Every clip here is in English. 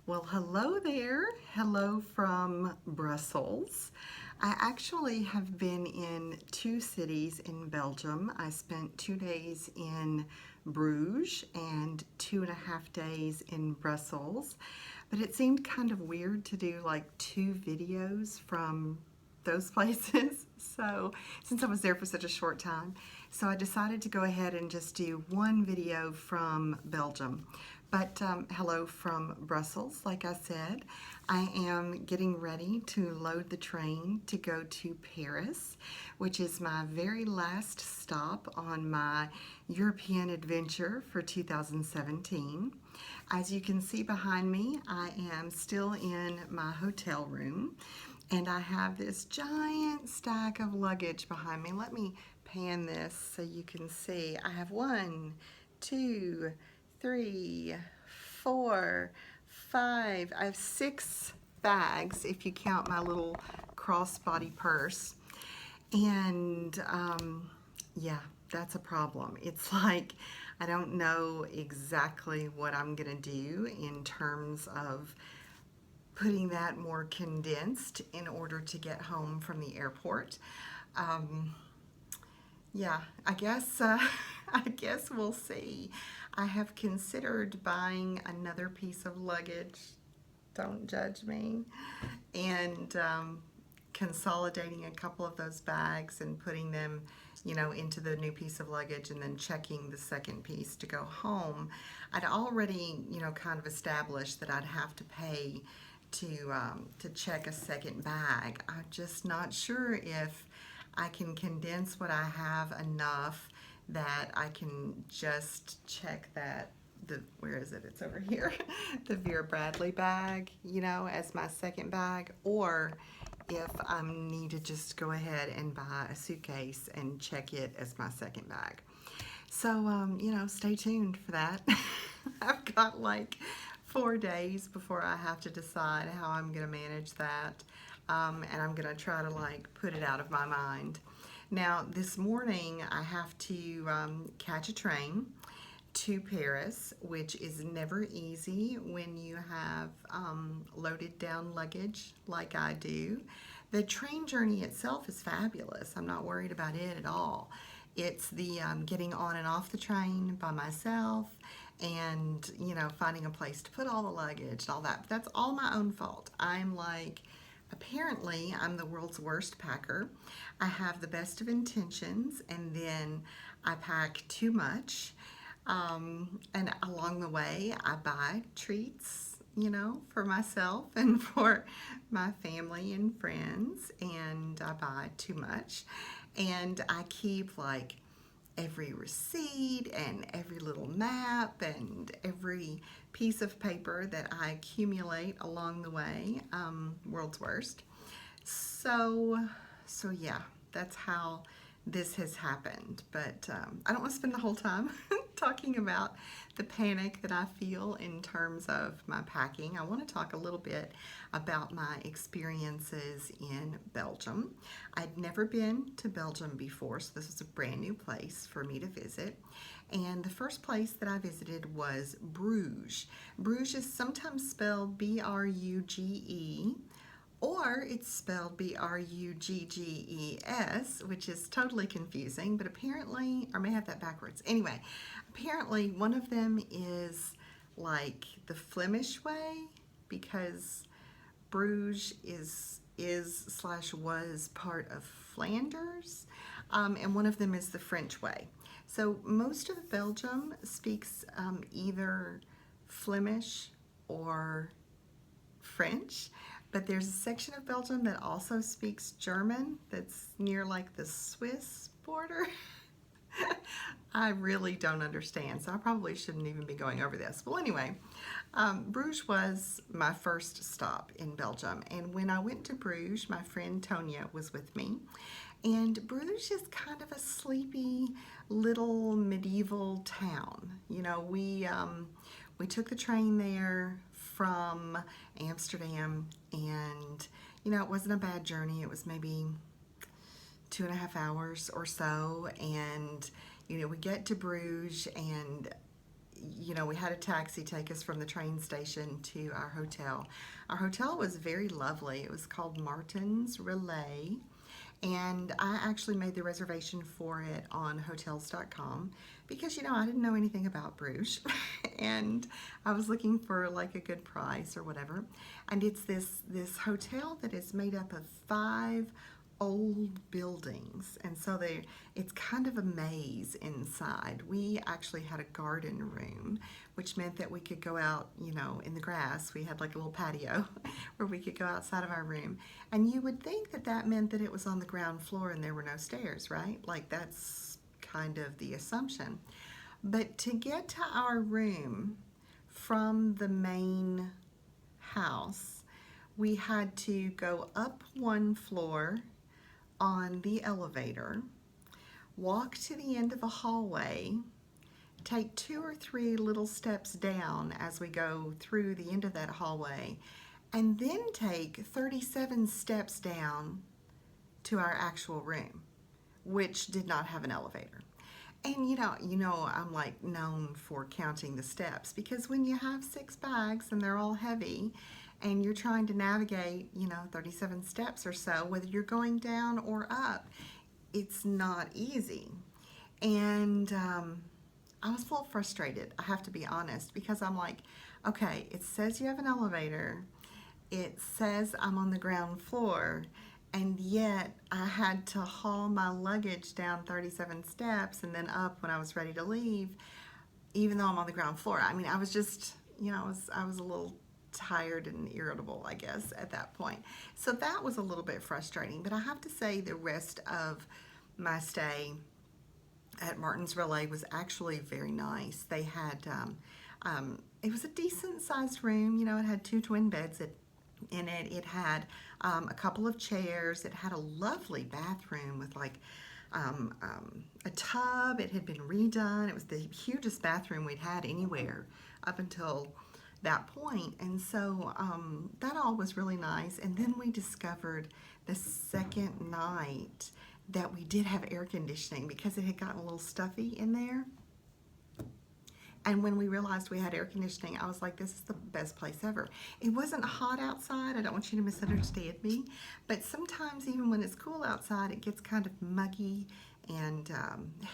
Well, hello there. Hello from Brussels. I actually have been in two cities in Belgium. I spent 2 days in Bruges and 2.5 days in Brussels. But it seemed kind of weird to do like two videos from those places. So, since I was there for such a short time, so I decided to go ahead and just do one video from Belgium. But hello from Brussels, like I said. I am getting ready to load the train to go to Paris, which is my very last stop on my European adventure for 2017. As you can see behind me, I am still in my hotel room, and I have this giant stack of luggage behind me. Let me pan this so you can see. I have 1, 2, 3, 4, 5. I have 6 bags if you count my little crossbody purse. And yeah, that's a problem. It's like I don't know exactly what I'm gonna do in terms of putting that more condensed in order to get home from the airport. Um, yeah, I guess I guess we'll see. I have considered buying another piece of luggage. Don't judge me. And consolidating a couple of those bags and putting them, into the new piece of luggage and then checking the second piece to go home. I'd already, kind of established that I'd have to pay to check a second bag. I'm just not sure if I can condense what I have enough that I can just check that where is it? It's over here. The Vera Bradley bag, as my second bag, or if I need to just go ahead and buy a suitcase and check it as my second bag. So, stay tuned for that. I've got like 4 days before I have to decide how I'm going to manage that. And I'm going to try to put it out of my mind. Now, this morning I have to catch a train to Paris, which is never easy when you have loaded down luggage like I do. The train journey itself is fabulous. I'm not worried about it at all. It's the getting on and off the train by myself and, finding a place to put all the luggage and all that. But that's all my own fault. Apparently, I'm the world's worst packer. I have the best of intentions and then I pack too much. And along the way, I buy treats, for myself and for my family and friends, and I buy too much. And I keep every receipt and every little map and every piece of paper that I accumulate along the way. World's worst. So yeah, that's how this has happened. But I don't want to spend the whole time talking about the panic that I feel in terms of my packing. I want to talk a little bit about my experiences in Belgium. I'd never been to Belgium before, so this was a brand new place for me to visit. And the first place that I visited was Bruges. Bruges is sometimes spelled B-R-U-G-E, or it's spelled B-R-U-G-G-E-S, which is totally confusing, but apparently, or I may have that backwards. Anyway, apparently one of them is like the Flemish way, because Bruges is/was part of Flanders, and one of them is the French way. So most of Belgium speaks either Flemish or French, but there's a section of Belgium that also speaks German that's near the Swiss border. I really don't understand, so I probably shouldn't even be going over this. Well, anyway, Bruges was my first stop in Belgium, and when I went to Bruges, my friend Tonya was with me, and Bruges is kind of a sleepy little medieval town. We took the train there from Amsterdam, and it wasn't a bad journey. It was maybe 2.5 hours or so, and we get to Bruges, and you know, we had a taxi take us from the train station to our hotel. Our hotel was very lovely. It was called Martin's Relais, and I actually made the reservation for it on hotels.com because, you know, I didn't know anything about Bruges and I was looking for like a good price or whatever. And it's this hotel that is made up of 5 old buildings, and so it's kind of a maze inside. We actually had a garden room, which meant that we could go out, you know, in the grass. We had like a little patio where we could go outside of our room, and you would think that that meant that it was on the ground floor and there were no stairs, right? Like that's kind of the assumption. But to get to our room from the main house, we had to go up 1 floor on the elevator, walk to the end of a hallway, take 2 or 3 little steps down as we go through the end of that hallway, and then take 37 steps down to our actual room, which did not have an elevator. And you know, I'm like known for counting the steps, because when you have 6 bags and they're all heavy and you're trying to navigate, you know, 37 steps or so, whether you're going down or up, it's not easy. And I was a little frustrated, I have to be honest, because I'm like, okay, it says you have an elevator, it says I'm on the ground floor, and yet I had to haul my luggage down 37 steps and then up when I was ready to leave, even though I'm on the ground floor. I mean, I was just, you know, I was a little tired and irritable, I guess, at that point. So that was a little bit frustrating, but I have to say the rest of my stay at Martin's Relais was actually very nice. They had, it was a decent sized room, you know, it had 2 twin beds in it. It had a couple of chairs. It had a lovely bathroom with like a tub. It had been redone. It was the hugest bathroom we'd had anywhere up until that point. And so that all was really nice. And then we discovered the second night that we did have air conditioning, because it had gotten a little stuffy in there. And when we realized we had air conditioning, I was like, this is the best place ever. It wasn't hot outside. I don't want you to misunderstand me. But sometimes even when it's cool outside, it gets kind of muggy and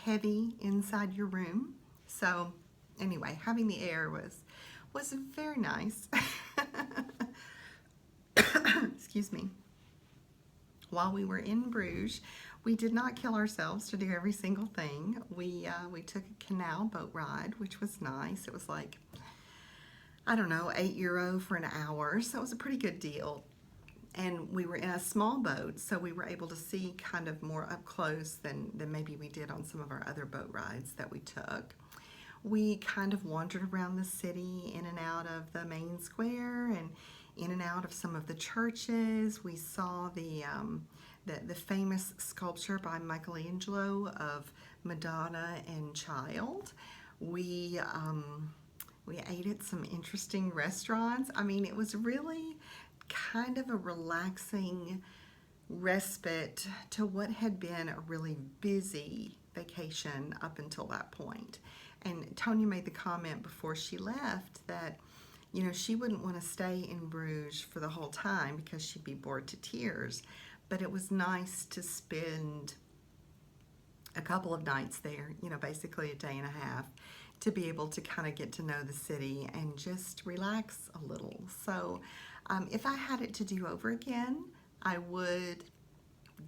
heavy inside your room. So anyway, having the air was very nice. Excuse me. While we were in Bruges, we did not kill ourselves to do every single thing. We took a canal boat ride, which was nice. It was like, I don't know, €8 for an hour, so it was a pretty good deal. And we were in a small boat, so we were able to see kind of more up close than maybe we did on some of our other boat rides that we took. We kind of wandered around the city, in and out of the main square and in and out of some of the churches. We saw the famous sculpture by Michelangelo of Madonna and Child. We ate at some interesting restaurants. I mean, it was really kind of a relaxing respite to what had been a really busy vacation up until that point. And Tonya made the comment before she left that, you know, she wouldn't want to stay in Bruges for the whole time because she'd be bored to tears. But it was nice to spend a couple of nights there, you know, basically a day and a half, to be able to kind of get to know the city and just relax a little. So if I had it to do over again, I would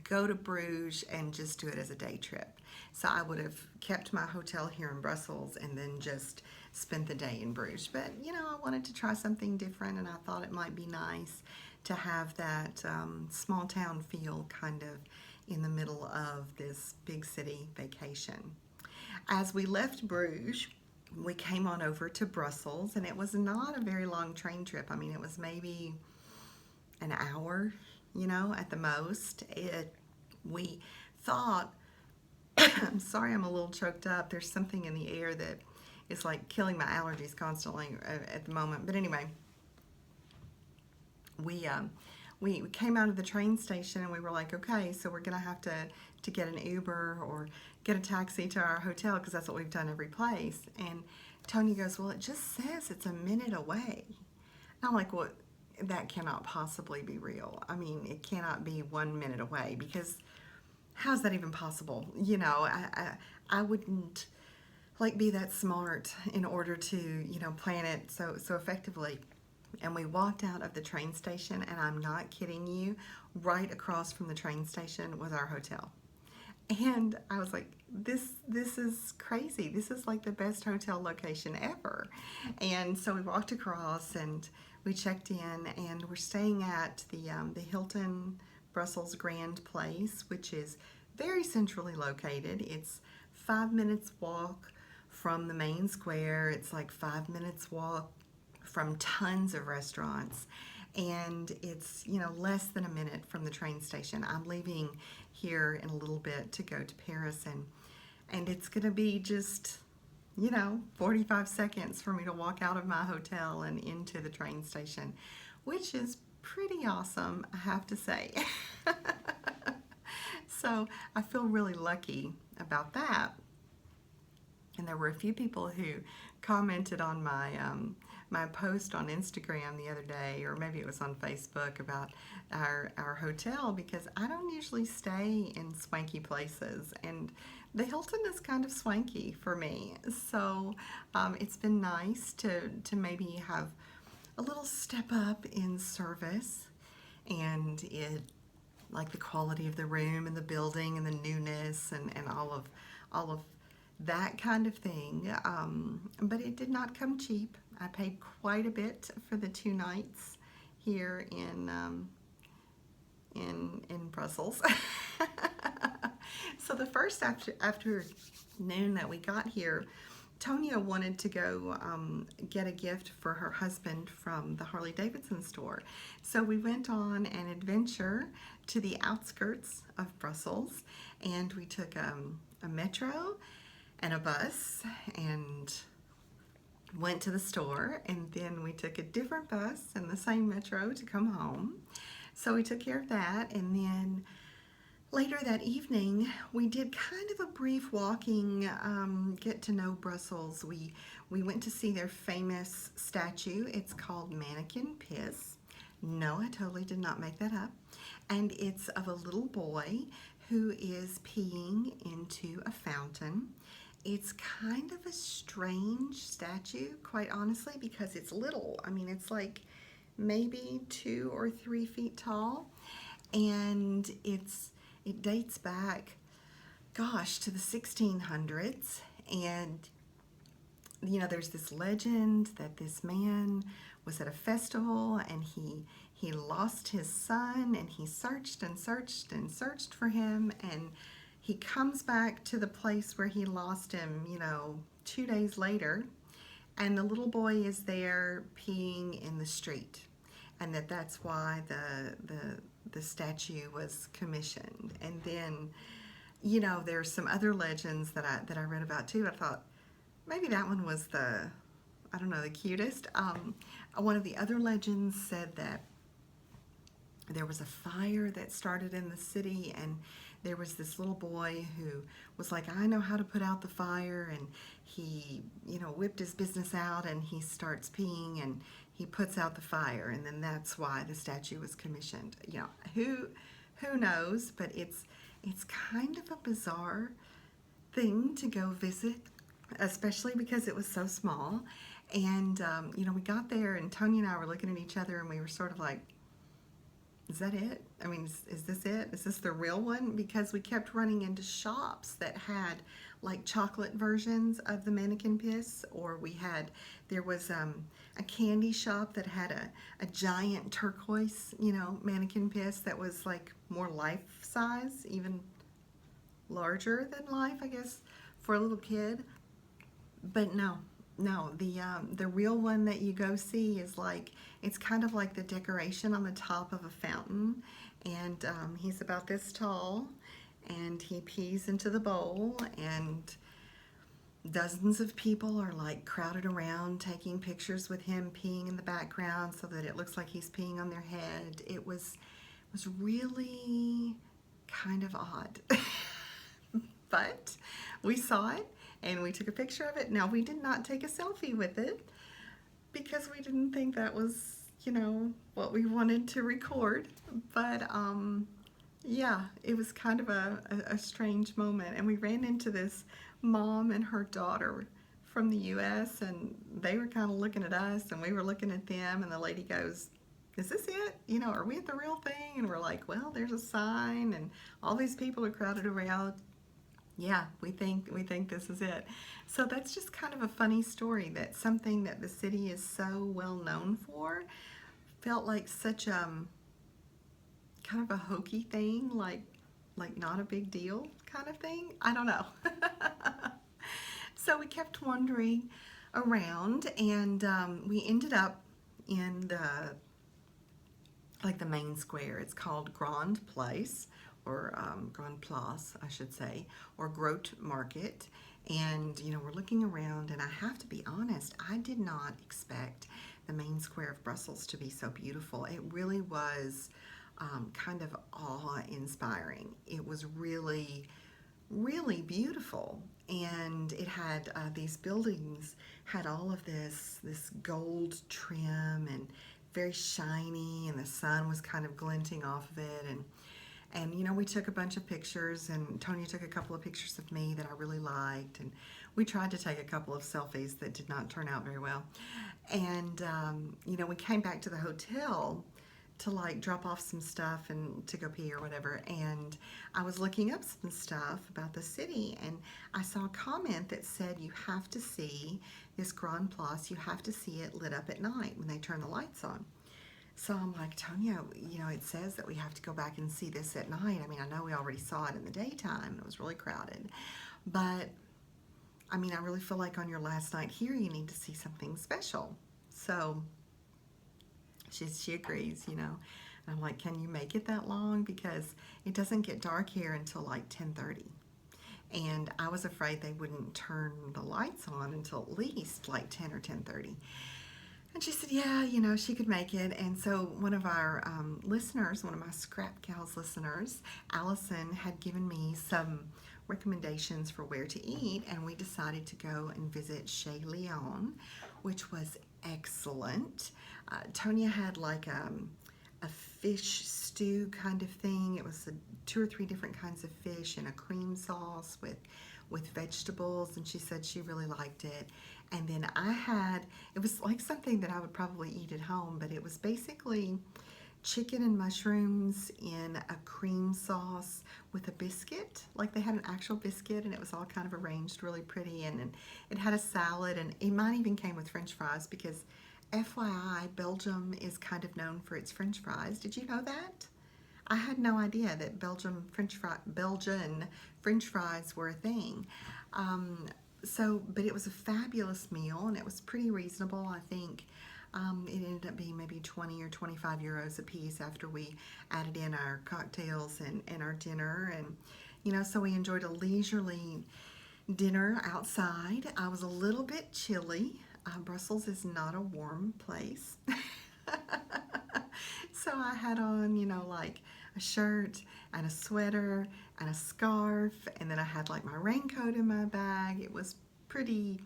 go to Bruges and just do it as a day trip. So I would have kept my hotel here in Brussels and then just spent the day in Bruges. But, you know, I wanted to try something different, and I thought it might be nice to have that small town feel kind of in the middle of this big city vacation. As we left Bruges, we came on over to Brussels, and it was not a very long train trip. I mean, it was maybe an hour, you know, at the most. We thought, I'm sorry, I'm a little choked up. There's something in the air that is like killing my allergies constantly at the moment. But anyway, we came out of the train station and we were like, okay, so we're gonna have to get an Uber or get a taxi to our hotel, because that's what we've done every place. And Tony goes, well, it just says it's a minute away. And I'm like, well, that cannot possibly be real. I mean, it cannot be 1 minute away, because how's that even possible? You know, I wouldn't like be that smart in order to, you know, plan it so effectively. And we walked out of the train station, and I'm not kidding you, right across from the train station was our hotel. And I was like, this is crazy. This is like the best hotel location ever. And so we walked across and we checked in, and we're staying at the Hilton Brussels Grand Place, which is very centrally located. It's 5 minutes walk from the main square. It's like 5 minutes walk from tons of restaurants, and it's, you know, less than a minute from the train station. I'm leaving here in a little bit to go to Paris, and it's gonna be just, you know, 45 seconds for me to walk out of my hotel and into the train station, which is pretty awesome, I have to say. So I feel really lucky about that. And there were a few people who commented on my post on Instagram the other day, or maybe it was on Facebook, about our hotel, because I don't usually stay in swanky places, and the Hilton is kind of swanky for me. So it's been nice to maybe have a little step up in service, and it, like the quality of the room and the building and the newness and all of that kind of thing. But it did not come cheap. I paid quite a bit for the 2 nights here in Brussels. So the first afternoon that we got here, Tonya wanted to go get a gift for her husband from the Harley Davidson store. So we went on an adventure to the outskirts of Brussels, and we took a metro and a bus and went to the store, and then we took a different bus and the same metro to come home. So we took care of that, and then later that evening we did kind of a brief walking, get to know Brussels. We went to see their famous statue. It's called Manneken Pis. No, I totally did not make that up. And it's of a little boy who is peeing into a fountain. It's kind of a strange statue, quite honestly, because it's little. I mean, it's like maybe 2 or 3 feet tall, and it dates back, gosh, to the 1600s. And you know, there's this legend that this man was at a festival, and he lost his son, and he searched and searched and searched for him, and he comes back to the place where he lost him, you know, 2 days later, and the little boy is there peeing in the street, and that's why the statue was commissioned. And then, you know, there's some other legends that I read about too. I thought maybe that one was the cutest. One of the other legends said that there was a fire that started in the city, and there was this little boy who was like, I know how to put out the fire, and he, you know, whipped his business out, and he starts peeing, and he puts out the fire, and then that's why the statue was commissioned. You know, who knows, but it's kind of a bizarre thing to go visit, especially because it was so small. And you know, we got there, and Tony and I were looking at each other, and we were sort of like, is that it? I mean, is this it? Is this the real one? Because we kept running into shops that had like chocolate versions of the Manneken Pis, or there was a candy shop that had a giant turquoise, you know, Manneken Pis that was like more life size, even larger than life, I guess, for a little kid. But no, the real one that you go see is like, it's kind of like the decoration on the top of a fountain, and he's about this tall, and he pees into the bowl, and dozens of people are like crowded around taking pictures with him peeing in the background so that it looks like he's peeing on their head. It was really kind of odd. But we saw it, and we took a picture of it. Now, we did not take a selfie with it because we didn't think that was, what we wanted to record. But yeah, it was kind of a strange moment. And we ran into this mom and her daughter from the US, and they were kind of looking at us and we were looking at them, and the lady goes, "Is this it? Are we at the real thing?" And we're like, "Well, there's a sign and all these people are crowded around. Yeah, we think this is it." So that's just kind of a funny story, that something that the city is so well known for felt like such kind of a hokey thing, like not a big deal kind of thing. I don't know. So we kept wandering around, and we ended up in the main square. It's called Grand Place, or Grand Place, I should say, or Grote Market. And we're looking around, and I have to be honest, I did not expect the main square of Brussels to be so beautiful. It really was kind of awe-inspiring. It was really, really beautiful, and it had these buildings had all of this gold trim and very shiny, and the sun was kind of glinting off of it, and we took a bunch of pictures, and Tonya took a couple of pictures of me that I really liked, and we tried to take a couple of selfies that did not turn out very well. And we came back to the hotel to drop off some stuff and to go pee or whatever, and I was looking up some stuff about the city, and I saw a comment that said, "You have to see this Grand Place, you have to see it lit up at night when they turn the lights on." So I'm like, "Tonya, it says that we have to go back and see this at night. I mean, I know we already saw it in the daytime. It was really crowded. But, I mean, I really feel like on your last night here, you need to see something special." So she agrees, And I'm like, "Can you make it that long? Because it doesn't get dark here until like 10:30. And I was afraid they wouldn't turn the lights on until at least like 10 or 10:30. And she said, yeah, she could make it. And so one of our listeners, one of my Scrap Gals listeners, Allison, had given me some recommendations for where to eat, and we decided to go and visit Chez Leon, which was excellent. Tonya had like a fish stew kind of thing. It was 2 or 3 different kinds of fish and a cream sauce with vegetables, and she said she really liked it. And then it was like something that I would probably eat at home, but it was basically chicken and mushrooms in a cream sauce with a biscuit. Like they had an actual biscuit, and it was all kind of arranged really pretty, and it had a salad, and it might even came with French fries, because FYI, Belgium is kind of known for its French fries. Did you know that? I had no idea that Belgian French fries were a thing. But it was a fabulous meal, and it was pretty reasonable. I think it ended up being maybe 20 or 25 euros a piece after we added in our cocktails and our dinner. And, so we enjoyed a leisurely dinner outside. I was a little bit chilly. Brussels is not a warm place. So I had on, like a shirt and a sweater and a scarf, and then I had like my raincoat in my bag. It was pretty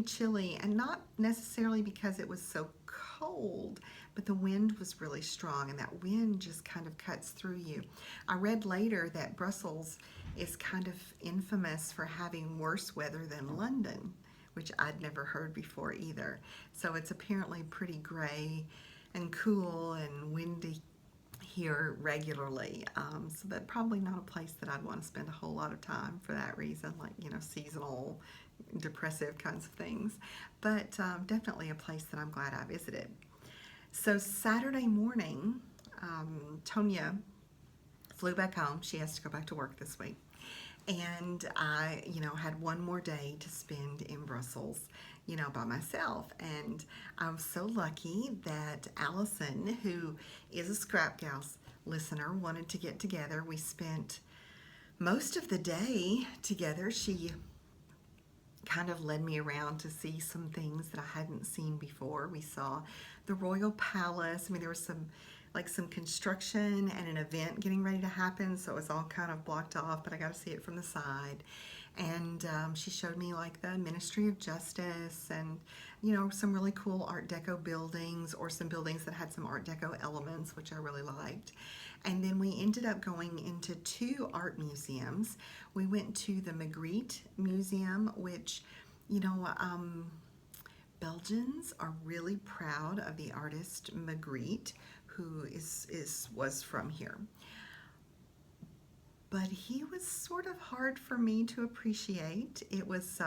chilly, and not necessarily because it was so cold, but the wind was really strong, and that wind just kind of cuts through you. I read later that Brussels is kind of infamous for having worse weather than London, which I'd never heard before either. So it's apparently pretty gray and cool and windy here regularly. So that's probably not a place that I'd want to spend a whole lot of time for that reason, like, seasonal, depressive kinds of things. But definitely a place that I'm glad I visited. So Saturday morning, Tonya flew back home. She has to go back to work this week. And I, had one more day to spend in Brussels, by myself. And I was so lucky that Allison, who is a Scrap Gals listener, wanted to get together. We spent most of the day together. She kind of led me around to see some things that I hadn't seen before. We saw the Royal Palace. I mean, there was some construction and an event getting ready to happen, so it was all kind of blocked off, but I got to see it from the side. And she showed me like the Ministry of Justice and, you know, some really cool Art Deco buildings, or some buildings that had some Art Deco elements, which I really liked. And then we ended up going into two art museums. We went to the Magritte Museum, which, you know, Belgians are really proud of the artist Magritte, who was from here. But he was sort of hard for me to appreciate. It was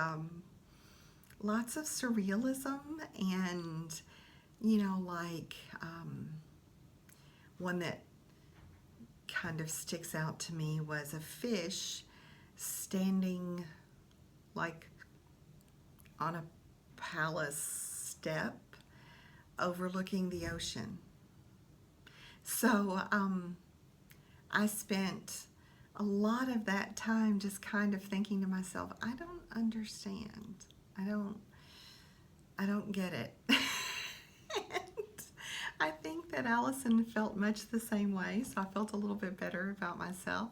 lots of surrealism, and, you know, like one that kind of sticks out to me was a fish standing like on a palace step overlooking the ocean. So I spent a lot of that time just kind of thinking to myself, I don't understand. I don't get it. And I think that Allison felt much the same way, so I felt a little bit better about myself.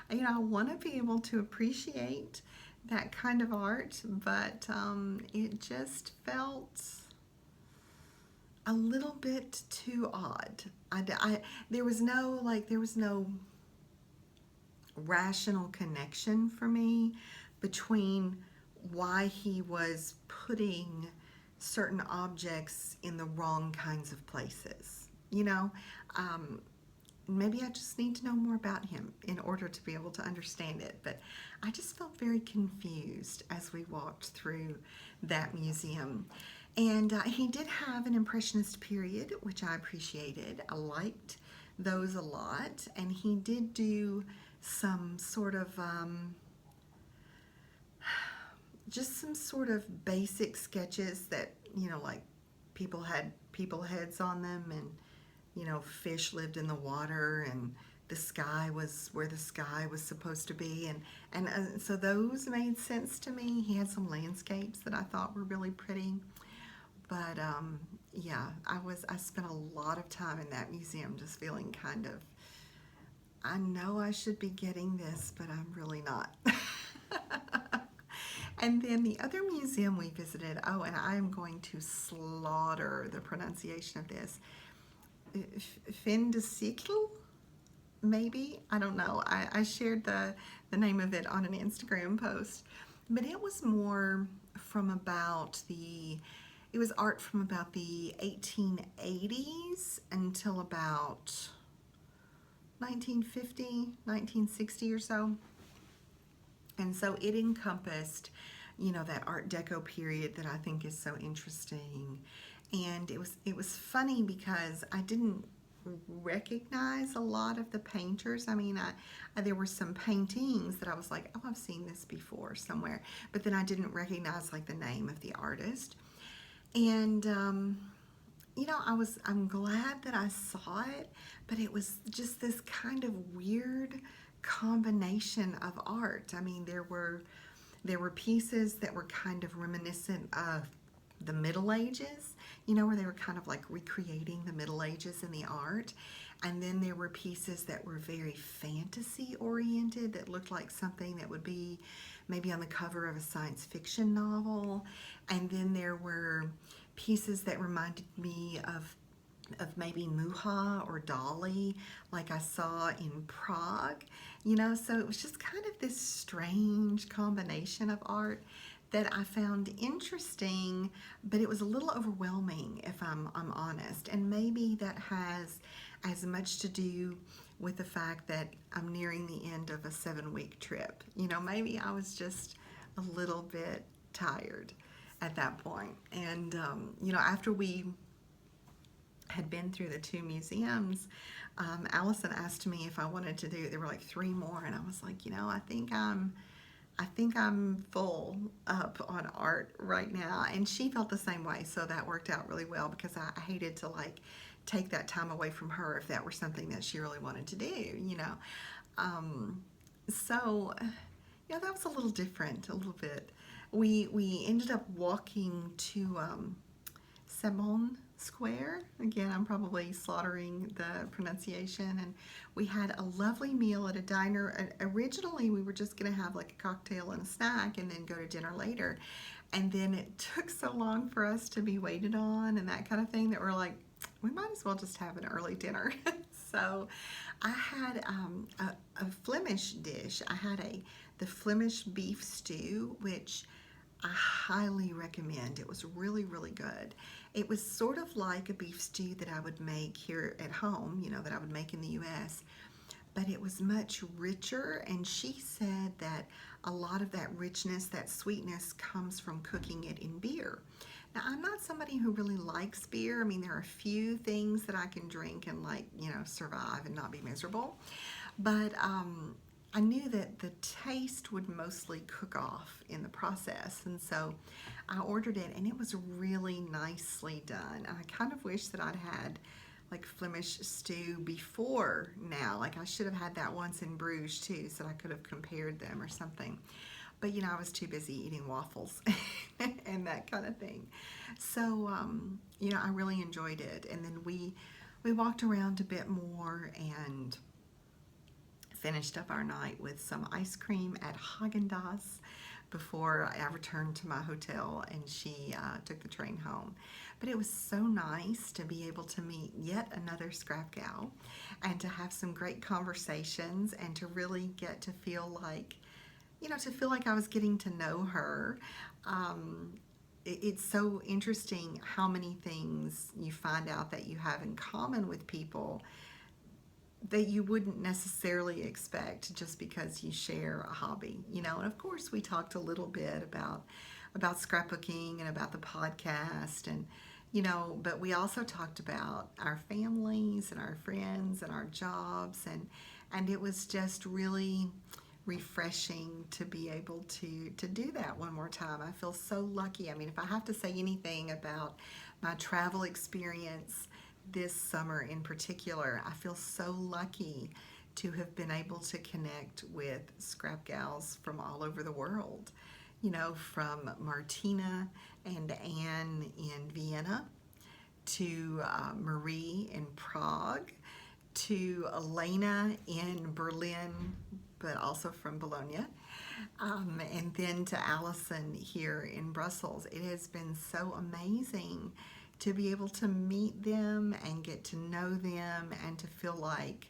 You know, I want to be able to appreciate that kind of art, but it just felt a little bit too odd. There was no rational connection for me between why he was putting certain objects in the wrong kinds of places. You know, maybe I just need to know more about him in order to be able to understand it. But I just felt very confused as we walked through that museum. And he did have an Impressionist period, which I appreciated. I liked those a lot. And he did do some sort of just some sort of basic sketches that, you know, like people had people heads on them, and, you know, fish lived in the water, and the sky was where the sky was supposed to be, and so those made sense to me. He had some landscapes that I thought were really pretty. But yeah, I spent a lot of time in that museum just feeling kind of, I know I should be getting this, but I'm really not. And then the other museum we visited, oh, and I am going to slaughter the pronunciation of this, Fin de Siècle, maybe? I don't know. I shared the name of it on an Instagram post, but it was more from about it was art from about the 1880s until about 1950, 1960 or so. And so it encompassed, you know, that Art Deco period that I think is so interesting. And it was funny because I didn't recognize a lot of the painters. I mean, there were some paintings that I was like, oh, I've seen this before somewhere, but then I didn't recognize like the name of the artist. And you know, I'm glad that I saw it, but it was just this kind of weird combination of art. I mean, there were pieces that were kind of reminiscent of the Middle Ages, you know, where they were kind of like recreating the Middle Ages in the art. And then there were pieces that were very fantasy oriented, that looked like something that would be maybe on the cover of a science fiction novel. And then there were pieces that reminded me of maybe Mucha or Dali, like I saw in Prague, you know. So it was just kind of this strange combination of art that I found interesting, but it was a little overwhelming, if I'm honest. And maybe that has as much to do with the fact that I'm nearing the end of a 7-week trip. You know, maybe I was just a little bit tired at that point. And you know, after we had been through the two museums, Allison asked me if I wanted to do, there were like 3 more, and I was like, you know, I think I'm full up on art right now. And she felt the same way, so that worked out really well, because I hated to like take that time away from her if that were something that she really wanted to do, you know. So yeah, that was a little different, a little bit. We ended up walking to Square. Again, I'm probably slaughtering the pronunciation. And we had a lovely meal at a diner. Originally, we were just going to have like a cocktail and a snack and then go to dinner later. And then it took so long for us to be waited on and that kind of thing that we're like, we might as well just have an early dinner. So I had a Flemish dish. I had the Flemish beef stew, which I highly recommend. It was really, really good. It was sort of like a beef stew that I would make here at home, that I would make in the US, but it was much richer, and she said that a lot of that richness, that sweetness comes from cooking it in beer. Now, I'm not somebody who really likes beer. I mean, there are a few things that I can drink and survive and not be miserable, but I knew that the taste would mostly cook off in the process, and so I ordered it, and it was really nicely done. And I kind of wish that I'd had like Flemish stew before now. Like I should have had that once in Bruges too, so I could have compared them or something. But I was too busy eating waffles and that kind of thing. So I really enjoyed it. And then we walked around a bit more and finished up our night with some ice cream at Haagen-Dazs before I returned to my hotel, and she took the train home. But it was so nice to be able to meet yet another scrap gal and to have some great conversations and to really get to feel like, I was getting to know her. It's so interesting how many things you find out that you have in common with people that you wouldn't necessarily expect just because you share a hobby, And of course, we talked a little bit about scrapbooking and about the podcast, and but we also talked about our families and our friends and our jobs, and it was just really refreshing to be able to do that one more time. I feel so lucky. I mean, if I have to say anything about my travel experience this summer in particular, I feel so lucky to have been able to connect with scrap gals from all over the world, from Martina and Anne in Vienna to Marie in Prague to Elena in Berlin, but also from Bologna, and then to Allison here in Brussels. It has been so amazing to be able to meet them and get to know them and to feel like,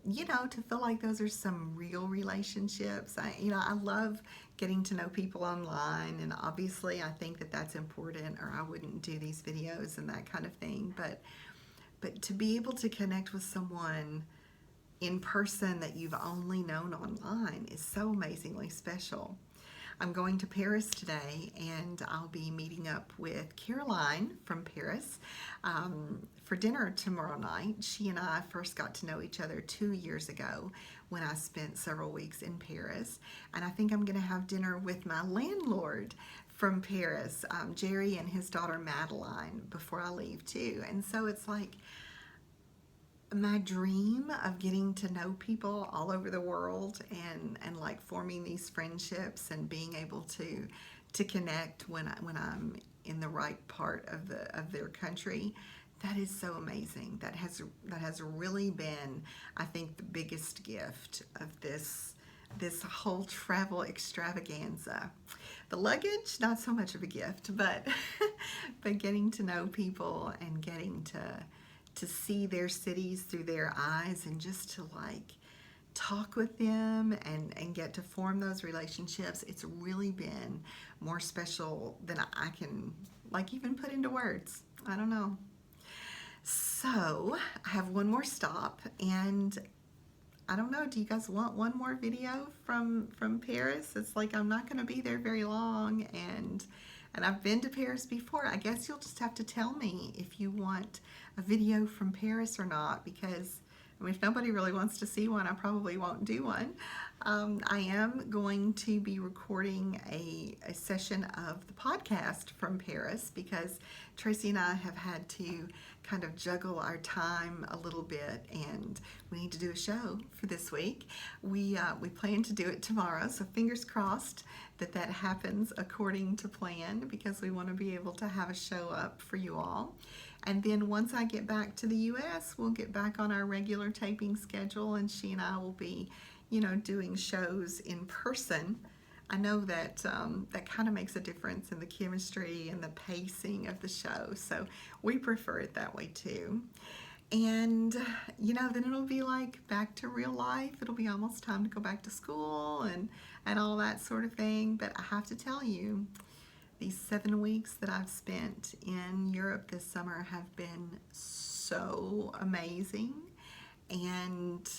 those are some real relationships. I love getting to know people online, and obviously I think that that's important, or I wouldn't do these videos and that kind of thing. But to be able to connect with someone in person that you've only known online is so amazingly special. I'm going to Paris today, and I'll be meeting up with Caroline from Paris for dinner tomorrow night. She and I first got to know each other 2 years ago when I spent several weeks in Paris, and I think I'm going to have dinner with my landlord from Paris, Jerry, and his daughter Madeline before I leave too. And so it's like my dream of getting to know people all over the world and like forming these friendships and being able to connect when I'm in the right part of their country. That is so amazing. That has really been, I think, the biggest gift of this whole travel extravaganza. The luggage, not so much of a gift, but getting to know people and getting to see their cities through their eyes and just to talk with them and get to form those relationships. It's really been more special than I can even put into words. I don't know. So I have one more stop, and I don't know, do you guys want one more video from Paris? It's like I'm not going to be there very long, and I've been to Paris before. I guess you'll just have to tell me if you want a video from Paris or not, because if nobody really wants to see one, I probably won't do one. I am going to be recording a session of the podcast from Paris because Tracy and I have had to kind of juggle our time a little bit, and we need to do a show for this week. We plan to do it tomorrow, so fingers crossed that happens according to plan, because we want to be able to have a show up for you all. And then once I get back to the US, we'll get back on our regular taping schedule, and she and I will be, doing shows in person. I know that that kind of makes a difference in the chemistry and the pacing of the show, so we prefer it that way too. And then it'll be like back to real life. It'll be almost time to go back to school and all that sort of thing. But I have to tell you, these 7 weeks that I've spent in Europe this summer have been so amazing. And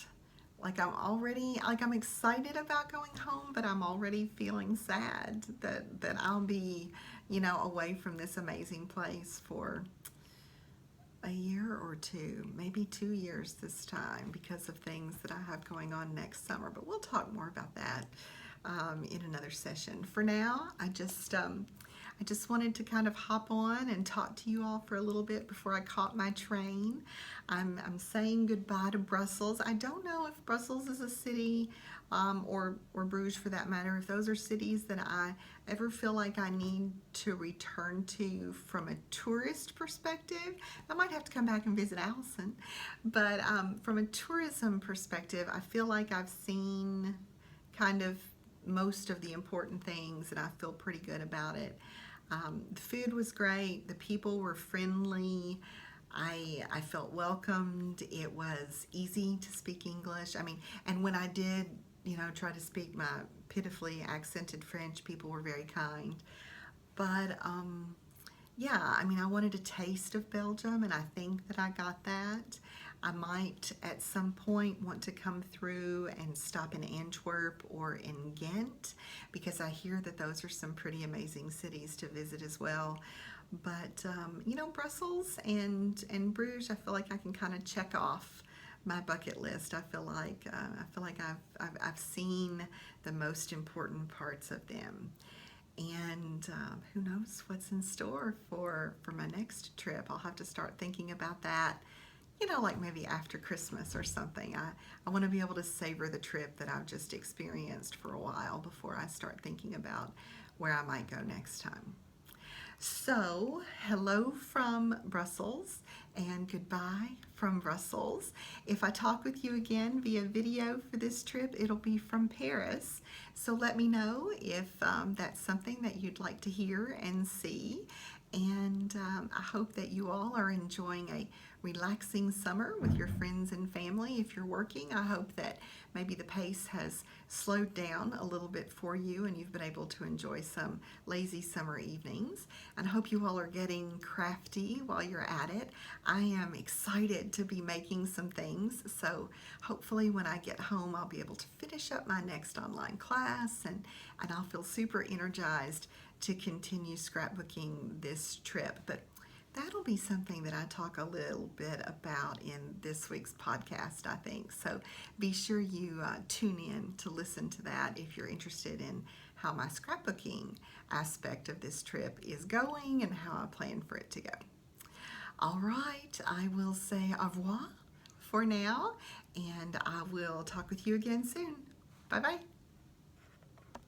I'm excited about going home, but I'm already feeling sad that I'll be, away from this amazing place for a year or two, maybe 2 years this time, because of things that I have going on next summer. But we'll talk more about that in another session. For now, I just wanted to kind of hop on and talk to you all for a little bit before I caught my train. I'm saying goodbye to Brussels. I don't know if Brussels is a city, or Bruges for that matter, if those are cities that I ever feel like I need to return to from a tourist perspective. I might have to come back and visit Allison. But from a tourism perspective, I feel like I've seen kind of most of the important things, and I feel pretty good about it. The food was great. The people were friendly. I felt welcomed. It was easy to speak English. And when I did, try to speak my pitifully accented French, people were very kind. But yeah, I wanted a taste of Belgium, and I think that I got that. I might at some point want to come through and stop in Antwerp or in Ghent, because I hear that those are some pretty amazing cities to visit as well. But Brussels and Bruges, I feel like I can kind of check off my bucket list. I feel like I've seen the most important parts of them. And who knows what's in store for my next trip. I'll have to start thinking about that, like maybe after Christmas or something. I want to be able to savor the trip that I've just experienced for a while before I start thinking about where I might go next time. So, hello from Brussels and goodbye from Brussels. If I talk with you again via video for this trip, it'll be from Paris. So let me know if that's something that you'd like to hear and see. And I hope that you all are enjoying a relaxing summer with your friends and family. If you're working, I hope that maybe the pace has slowed down a little bit for you and you've been able to enjoy some lazy summer evenings. And I hope you all are getting crafty while you're at it. I am excited to be making some things, so hopefully when I get home I'll be able to finish up my next online class and I'll feel super energized to continue scrapbooking this trip. But that'll be something that I talk a little bit about in this week's podcast, I think. So be sure you tune in to listen to that if you're interested in how my scrapbooking aspect of this trip is going and how I plan for it to go. All right, I will say au revoir for now, and I will talk with you again soon. Bye-bye.